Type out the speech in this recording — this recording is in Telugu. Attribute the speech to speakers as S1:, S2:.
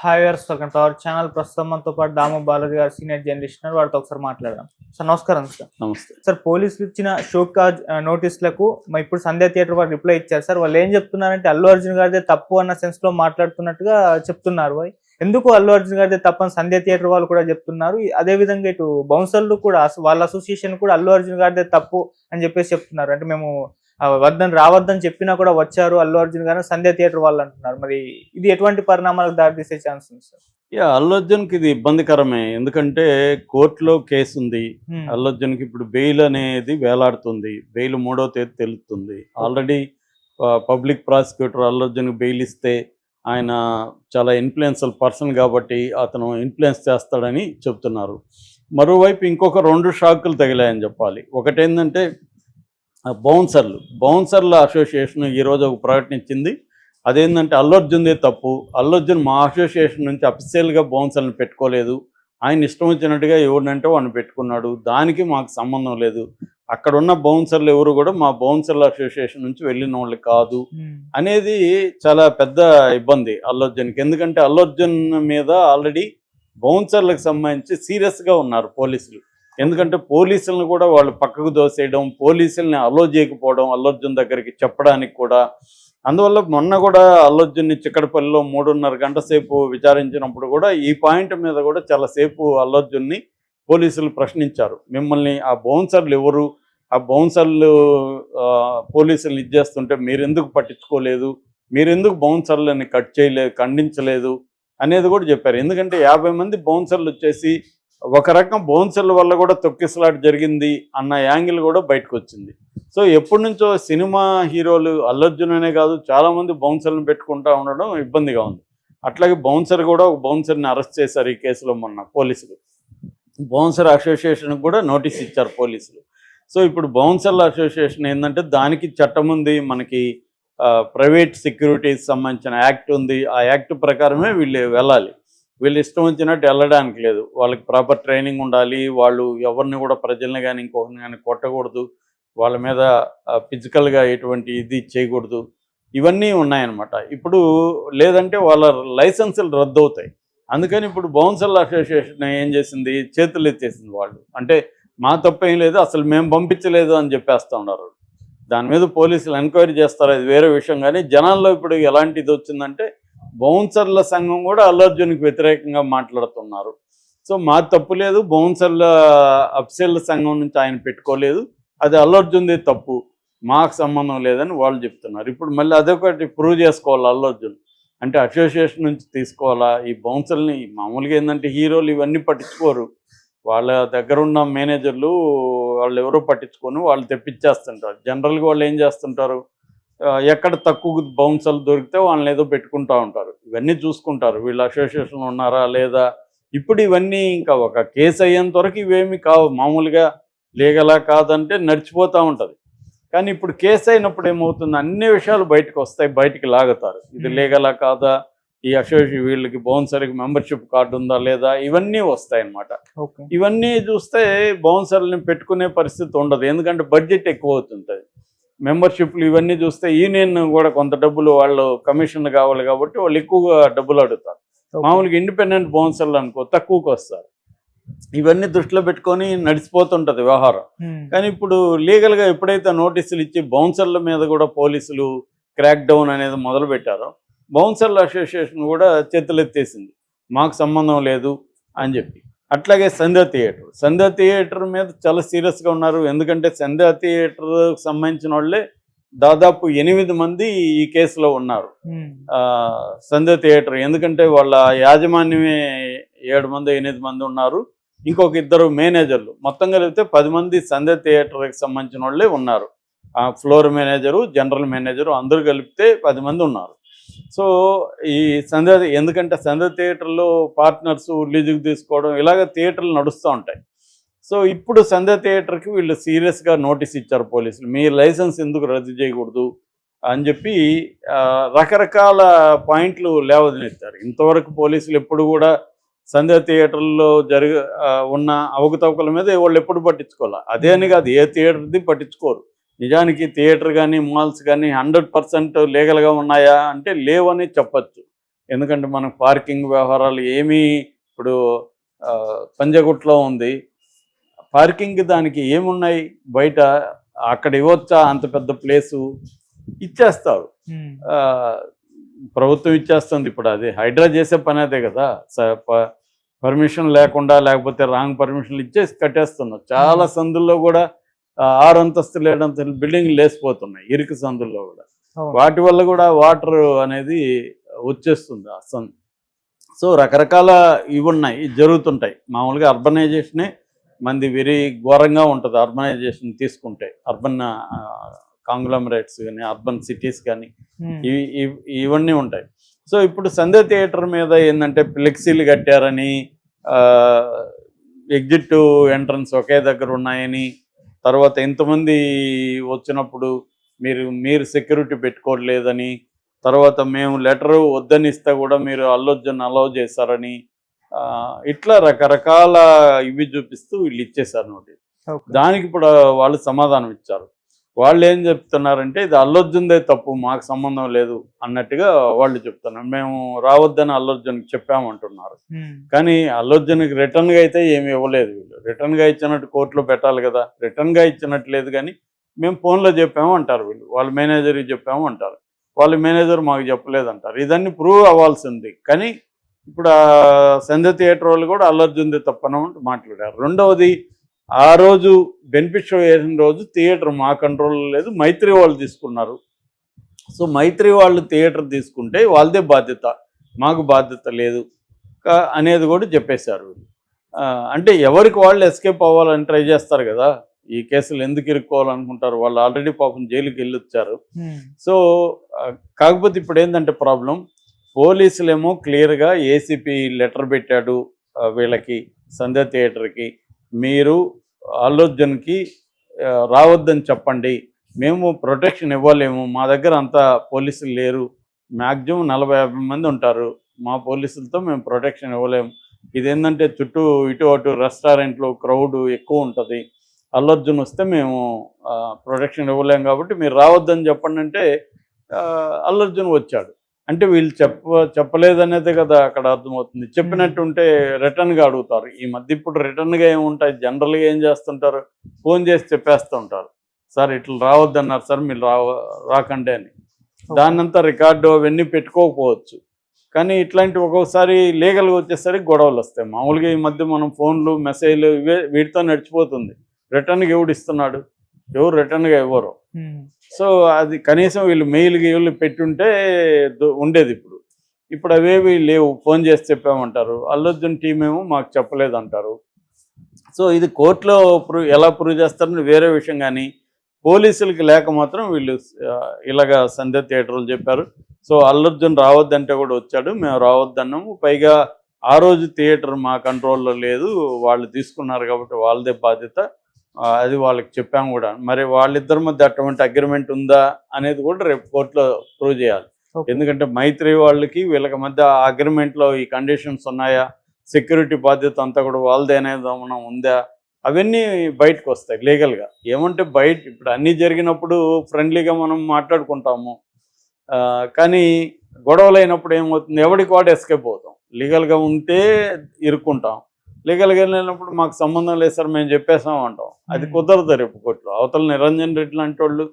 S1: Hi viewers, welcome to our channel. ప్రస్తుతం మనతో పాటు దాము బాలాజీ గారు సీనియర్ జర్నలిస్ట్ ఉన్నారు. వారితో ఒకసారి మాట్లాడదాం. సార్ నమస్కారం. సార్
S2: నమస్తే
S1: సార్, పోలీసులు ఇచ్చిన షోకాజ్ నోటీసులకు ఇప్పుడు సంధ్య థియేటర్ వారు రిప్లై ఇచ్చారు. సార్ వాళ్ళు ఏం చెప్తున్నారంటే అల్లు అర్జున్ గారిదే తప్పు అన్న సెన్స్ లో మాట్లాడుతున్నట్టుగా చెప్తున్నారు. ఎందుకు అల్లు అర్జున్ గారిదే తప్పని సంధ్య థియేటర్ వాళ్ళు కూడా చెప్తున్నారు. అదే విధంగా ఇటు బౌన్సర్లు కూడా వాళ్ళ అసోసియేషన్ కూడా అల్లు అర్జున్ గారిదే తప్పు అని చెప్పేసి చెప్తున్నారు. అంటే మేము రావద్దని చెప్పినా కూడా వచ్చారు అల్లు అర్జున్ గారు సంధ్య థియేటర్ వాళ్ళు అంటున్నారు. మరి ఇది ఎటువంటి పరిణామాలకు దారితీసే ఛాన్స్ ఉంది సార్?
S2: అల్లు అర్జున్కి ఇది ఇబ్బందికరమే. ఎందుకంటే కోర్టులో కేసు ఉంది. అల్లు అర్జున్కి ఇప్పుడు బెయిల్ అనేది వేలాడుతుంది. బెయిల్ 3వ తేదీ తెలుస్తుంది. ఆల్రెడీ పబ్లిక్ ప్రాసిక్యూటర్ అల్లు అర్జున్కి బెయిల్ ఇస్తే ఆయన చాలా ఇన్ఫ్లుయెన్షియల్ పర్సన్ కాబట్టి అతను ఇన్ఫ్లుయెన్స్ చేస్తాడని చెప్తున్నారు. మరోవైపు ఇంకొక 2 షాకులు తగిలాయని చెప్పాలి. ఒకటేంటంటే బౌన్సర్ల అసోసియేషన్ ఈరోజు ఒక ప్రకటన ఇచ్చింది. అదేంటంటే అల్లు అర్జున్దే తప్పు, అల్లు అర్జున్ మా అసోసియేషన్ నుంచి అఫీషియల్గా బౌన్సర్లను పెట్టుకోలేదు, ఆయన ఇష్టం వచ్చినట్టుగా ఎవరినంటే వాడిని పెట్టుకున్నాడు, దానికి మాకు సంబంధం లేదు, అక్కడ ఉన్న బౌన్సర్లు ఎవరు కూడా మా బౌన్సర్ల అసోసియేషన్ నుంచి వెళ్ళిన వాళ్ళు కాదు అనేది చాలా పెద్ద ఇబ్బంది అల్లు అర్జున్కి. ఎందుకంటే అల్లు అర్జున్ మీద ఆల్రెడీ బౌన్సర్లకు సంబంధించి సీరియస్గా ఉన్నారు పోలీసులు. ఎందుకంటే పోలీసులను కూడా వాళ్ళు పక్కకు దోసేయడం, పోలీసుల్ని అలో చేయకపోవడం అల్లు అర్జున్ దగ్గరికి చెప్పడానికి కూడా. అందువల్ల మొన్న కూడా అల్లు అర్జున్ని చిక్కడపల్లిలో 3.5 గంట సేపు విచారించినప్పుడు కూడా ఈ పాయింట్ మీద కూడా చాలాసేపు అల్లు అర్జున్ని పోలీసులు ప్రశ్నించారు. మిమ్మల్ని ఆ బౌన్సర్లు ఎవరు, ఆ బౌన్సర్లు పోలీసులను ఇచ్చేస్తుంటే మీరెందుకు పట్టించుకోలేదు, మీరెందుకు బౌన్సర్లని ఖండించలేదు అనేది కూడా చెప్పారు. ఎందుకంటే 50 మంది బౌన్సర్లు వచ్చేసి ఒక రకం బౌన్సర్ల వల్ల కూడా తొక్కిసలాట జరిగింది అన్న యాంగిల్ కూడా బయటకు వచ్చింది. సో ఎప్పటి నుంచో సినిమా హీరోలు అల్లు అర్జున్ అనే కాదు చాలామంది బౌన్సర్లను పెట్టుకుంటూ ఉండడం ఇబ్బందిగా ఉంది. అట్లాగే బౌన్సర్ కూడా ఒక బౌన్సర్ని అరెస్ట్ చేశారు ఈ కేసులో మొన్న పోలీసులు. బౌన్సర్ అసోసియేషన్కి కూడా నోటీస్ ఇచ్చారు పోలీసులు. సో ఇప్పుడు బౌన్సర్ల అసోసియేషన్ ఏంటంటే దానికి చట్టం ఉంది, మనకి ప్రైవేట్ సెక్యూరిటీస్ సంబంధించిన యాక్ట్ ఉంది. ఆ యాక్ట్ ప్రకారమే వీళ్ళు వెళ్ళాలి. వీళ్ళు ఇష్టం వచ్చినట్టు వెళ్ళడానికి లేదు. వాళ్ళకి ప్రాపర్ ట్రైనింగ్ ఉండాలి. వాళ్ళు ఎవరిని కూడా ప్రజల్ని కానీ ఇంకొకరిని కానీ కొట్టకూడదు, వాళ్ళ మీద ఫిజికల్గా ఎటువంటి ఇది చేయకూడదు, ఇవన్నీ ఉన్నాయన్నమాట. ఇప్పుడు లేదంటే వాళ్ళ లైసెన్సులు రద్దు అవుతాయి. అందుకని ఇప్పుడు బౌన్సర్ల అసోసియేషన్ ఏం చేసింది, చేతులు ఎత్తేసింది. వాళ్ళు అంటే మా తప్పేం లేదు, అసలు మేము పంపించలేదు అని చెప్పేస్తూ ఉన్నారు. దాని మీద పోలీసులు ఎంక్వైరీ చేస్తారు, అది వేరే విషయం. కానీ జనాల్లో ఇప్పుడు ఎలాంటి ఇది వచ్చిందంటే బౌన్సర్ల సంఘం కూడా అల్లు అర్జున్కి వ్యతిరేకంగా మాట్లాడుతున్నారు. సో మా తప్పు లేదు, బౌన్సర్ల అఫీషియల్ సంఘం నుంచి ఆయన పెట్టుకోలేదు, అది అల్లు అర్జున్దే తప్పు, మాకు సంబంధం లేదని వాళ్ళు చెప్తున్నారు. ఇప్పుడు మళ్ళీ అదొకటి ప్రూవ్ చేసుకోవాలి అల్లు అర్జున్. అంటే అసోసియేషన్ నుంచి తీసుకోవాలా ఈ బౌన్సర్ని? మామూలుగా ఏంటంటే హీరోలు ఇవన్నీ పట్టించుకోరు, వాళ్ళ దగ్గర ఉన్న మేనేజర్లు వాళ్ళు ఎవరో పట్టించుకొని వాళ్ళు తెప్పించేస్తుంటారు. జనరల్గా వాళ్ళు ఏం చేస్తుంటారు, ఎక్కడ తక్కువ బౌన్సర్లు దొరికితే వాళ్ళని ఏదో పెట్టుకుంటూ ఉంటారు. ఇవన్నీ చూసుకుంటారు వీళ్ళు అసోసియేషన్ ఉన్నారా లేదా. ఇప్పుడు ఇవన్నీ ఇంకా ఒక కేసు అయ్యేంత వరకు ఇవేమి కావు, మామూలుగా లీగలా కాదంటే నడిచిపోతూ ఉంటుంది. కానీ ఇప్పుడు కేసు అయినప్పుడు ఏమవుతుంది, అన్ని విషయాలు బయటకు వస్తాయి, బయటికి లాగుతారు. ఇది లీగలా కాదా, ఈ అసోసియేషన్ వీళ్ళకి బౌన్సర్కి మెంబర్షిప్ కార్డు ఉందా లేదా, ఇవన్నీ వస్తాయన్నమాట. ఇవన్నీ చూస్తే బౌన్సర్ని పెట్టుకునే పరిస్థితి ఉండదు, ఎందుకంటే బడ్జెట్ ఎక్కువ అవుతుంటుంది. మెంబర్షిప్లు ఇవన్నీ చూస్తే యూనియన్ కూడా కొంత డబ్బులు వాళ్ళు కమిషన్ కావాలి కాబట్టి వాళ్ళు ఎక్కువగా డబ్బులు అడుగుతారు. మామూలుగా ఇండిపెండెంట్ బౌన్సర్లు అనుకో తక్కువకి వస్తారు. ఇవన్నీ దృష్టిలో పెట్టుకొని నడిచిపోతుంటుంది వ్యవహారం. కానీ ఇప్పుడు లీగల్గా ఎప్పుడైతే నోటీసులు ఇచ్చి బౌన్సర్ల మీద కూడా పోలీసులు క్రాక్ డౌన్ అనేది మొదలు పెట్టారో బౌన్సర్ల అసోసియేషన్ కూడా చేతులెత్తేసింది, మాకు సంబంధం లేదు అని చెప్పి. అట్లాగే సంధ్య థియేటర్ మీద చాలా సీరియస్గా ఉన్నారు. ఎందుకంటే సంధ్య థియేటర్కి సంబంధించిన వాళ్ళే దాదాపు 8 మంది ఈ కేసులో ఉన్నారు. సంధ్య థియేటర్ ఎందుకంటే వాళ్ళ యాజమాన్యమే 7 మంది 8 మంది ఉన్నారు, ఇంకొక 2 మేనేజర్లు, మొత్తం కలిపితే 10 మంది సంధ్య థియేటర్కి సంబంధించిన వాళ్ళే ఉన్నారు. ఫ్లోర్ మేనేజరు, జనరల్ మేనేజరు అందరూ కలిపితే 10 మంది ఉన్నారు. సో ఈ ఎందుకంటే సంధ్య థియేటర్లో పార్ట్నర్స్ లీజుకు తీసుకోవడం ఇలాగ థియేటర్లు నడుస్తూ ఉంటాయి. సో ఇప్పుడు సంధ్య థియేటర్కి వీళ్ళు సీరియస్గా నోటీస్ ఇచ్చారు పోలీసులు, మీ లైసెన్స్ ఎందుకు రద్దు చేయకూడదు అని చెప్పి రకరకాల పాయింట్లు లేవనెత్తారు. ఇంతవరకు పోలీసులు ఎప్పుడు కూడా సంధ్య థియేటర్లో ఉన్న అవకతవకల మీద వాళ్ళు ఎప్పుడు పట్టించుకోవాలి. అదే అని కాదు, ఏ థియేటర్ది పట్టించుకోరు. నిజానికి థియేటర్ కానీ మాల్స్ కానీ 100% లీగల్గా ఉన్నాయా అంటే లేవని చెప్పచ్చు. ఎందుకంటే మనం పార్కింగ్ వ్యవహారాలు ఏమీ ఇప్పుడు పంజగుట్లో ఉంది, పార్కింగ్ దానికి ఏమున్నాయి బయట, అక్కడ ఇవ్వచ్చా అంత పెద్ద ప్లేసు? ఇచ్చేస్తారు. ప్రభుత్వం ఇచ్చేస్తుంది. ఇప్పుడు అది హైడ్రా చేసే పని అదే కదా, పర్మిషన్ లేకుండా లేకపోతే రాంగ్ పర్మిషన్లు ఇచ్చేసి కట్టేస్తున్నారు. చాలా సందుల్లో కూడా 6 అంతస్తులు 7 అంతస్తులు బిల్డింగ్లు లేసిపోతున్నాయి ఇరుకు సందుల్లో కూడా. వాటి వల్ల కూడా వాటర్ అనేది వచ్చేస్తుంది ఆ సందు. సో రకరకాల ఇవి ఉన్నాయి, జరుగుతుంటాయి. మామూలుగా అర్బనైజేషనే మంది వెరీ ఘోరంగా ఉంటుంది. అర్బనైజేషన్ తీసుకుంటే అర్బన్ కాంగ్లోమరేట్స్ కానీ అర్బన్ సిటీస్ కానీ ఇవన్నీ ఉంటాయి. సో ఇప్పుడు సంధ్య థియేటర్ మీద ఏంటంటే ఫ్లెక్సీలు కట్టారని, ఎగ్జిట్ ఎంట్రన్స్ ఒకే దగ్గర ఉన్నాయని, తర్వాత ఇంతమంది వచ్చినప్పుడు మీరు సెక్యూరిటీ పెట్టుకోవట్లేదని, తర్వాత మేము లెటర్ వద్దని ఇస్తే కూడా మీరు అల్లు అర్జున్ అలౌ చేశారని, ఇట్లా రకరకాల ఇవి చూపిస్తూ వీళ్ళు ఇచ్చేశారు నోటీస్. దానికి ఇప్పుడు వాళ్ళు సమాధానం ఇచ్చారు. వాళ్ళు ఏం చెప్తున్నారంటే ఇది అల్లు అర్జున్దే తప్పు, మాకు సంబంధం లేదు అన్నట్టుగా వాళ్ళు చెప్తున్నారు. మేము రావద్దని అల్లు అర్జున్కి చెప్పామంటున్నారు. కానీ అల్లు అర్జున్కి రిటర్న్గా అయితే ఏమి ఇవ్వలేదు. వీళ్ళు రిటర్న్గా ఇచ్చినట్టు కోర్టులో పెట్టాలి కదా, రిటర్న్గా ఇచ్చినట్టు లేదు. కానీ మేము ఫోన్లో చెప్పాము అంటారు వీళ్ళు, వాళ్ళ మేనేజర్కి చెప్పాము అంటారు, వాళ్ళ మేనేజర్ మాకు చెప్పలేదు అంటారు. ఇదన్నీ ప్రూవ్ అవ్వాల్సింది. కానీ ఇప్పుడు సంధ్య థియేటర్ వాళ్ళు కూడా అల్లు అర్జున్దే తప్పని మాట్లాడారు. రెండవది, ఆ రోజు బెనిఫిట్ షో వేసిన రోజు థియేటర్ మా కంట్రోల్లో లేదు, మైత్రి వాళ్ళు తీసుకున్నారు. సో మైత్రి వాళ్ళు థియేటర్ తీసుకుంటే వాళ్ళదే బాధ్యత, మాకు బాధ్యత లేదు అనేది కూడా చెప్పేశారు. అంటే ఎవరికి వాళ్ళు ఎస్కేప్ అవ్వాలని ట్రై చేస్తారు కదా, ఈ కేసులు ఎందుకు ఇరుక్కోవాలనుకుంటారు, వాళ్ళు ఆల్రెడీ పాపం జైలుకి వెళ్ళొచ్చారు. సో కాకపోతే ఇప్పుడు ఏంటంటే ప్రాబ్లం, పోలీసులేమో క్లియర్గా ఏసీపీ లెటర్ పెట్టాడు వీళ్ళకి, సంధ్య థియేటర్కి, మీరు అల్లు అర్జున్కి రావద్దని చెప్పండి, మేము ప్రొటెక్షన్ ఇవ్వలేము, మా దగ్గర అంతా పోలీసులు లేరు, మ్యాక్సిమం 40-50 మంది ఉంటారు, మా పోలీసులతో మేము ప్రొటెక్షన్ ఇవ్వలేము. ఇదేంటంటే చుట్టూ ఇటు అటు రెస్టారెంట్లు క్రౌడ్ ఎక్కువ ఉంటుంది, అల్లు అర్జున్ వస్తే మేము ప్రొటెక్షన్ ఇవ్వలేము కాబట్టి మీరు రావద్దని చెప్పండి అంటే అల్లు అర్జున్ వచ్చాడు. అంటే వీళ్ళు చెప్పలేదనేదే కదా అక్కడ అర్థమవుతుంది. చెప్పినట్టుంటే రిటర్న్గా అడుగుతారు. ఈ మధ్య ఇప్పుడు రిటర్న్గా ఏముంటాయి, జనరల్గా ఏం చేస్తుంటారు, ఫోన్ చేసి చెప్పేస్తూ ఉంటారు, సార్ ఇట్లా రావద్దన్నారు సార్, మీరు రాకండి అని. దాన్నంతా రికార్డు అవన్నీ పెట్టుకోకపోవచ్చు. కానీ ఇట్లాంటి ఒక్కొక్కసారి లీగల్గా వచ్చేసరికి గొడవలు వస్తాయి. మామూలుగా ఈ మధ్య మనం ఫోన్లు మెసేజ్లు వీటితో నడిచిపోతుంది. రిటర్న్గా ఎవడు ఇస్తున్నాడు, ఎవరు రిటర్న్గా ఇవ్వరు. సో అది కనీసం వీళ్ళు మెయిల్కి వీళ్ళు పెట్టుంటే ఉండేది. ఇప్పుడు అవేవి లేవు, ఫోన్ చేసి చెప్పామంటారు, అల్లు అర్జున్ టీం ఏమో మాకు చెప్పలేదు అంటారు. సో ఇది కోర్టులో ఎలా ప్రూవ్ చేస్తారని వేరే విషయం. కానీ పోలీసులకి లేక మాత్రం వీళ్ళు ఇలాగా సంధ్య థియేటర్లు చెప్పారు. సో అల్లు అర్జున్ రావద్దంటే కూడా వచ్చాడు, మేము రావద్దన్నాము, పైగా ఆ రోజు థియేటర్ మా కంట్రోల్లో లేదు, వాళ్ళు తీసుకున్నారు కాబట్టి వాళ్ళదే బాధ్యత, అది వాళ్ళకి చెప్పాము కూడా. మరి వాళ్ళిద్దరి మధ్య అటువంటి అగ్రిమెంట్ ఉందా అనేది కూడా రేపు కోర్టులో ప్రూవ్ చేయాలి. ఎందుకంటే మైత్రి వాళ్ళకి వీళ్ళకి మధ్య ఆ అగ్రిమెంట్లో ఈ కండిషన్స్ ఉన్నాయా, సెక్యూరిటీ బాధ్యత అంతా కూడా వాళ్ళదే అనేది ఏమైనా ఉందా, అవన్నీ బయటకు వస్తాయి లీగల్గా. ఏమంటే బయట ఇప్పుడు అన్నీ జరిగినప్పుడు ఫ్రెండ్లీగా మనం మాట్లాడుకుంటాము, కానీ గొడవలు అయినప్పుడు ఏమవుతుంది, ఎవరికి వాడు ఎస్కేప్ అవుతాం. లీగల్గా ఉంటే ఇరుక్కుంటాం, లీగల్గా వెళ్ళినప్పుడు మాకు సంబంధం లేదు సార్ మేము చెప్పేసాం అంటాం. అది కుదరదు రేపు కోర్టులో. అవతల నిరంజన్ రెడ్డి లాంటి వాళ్ళు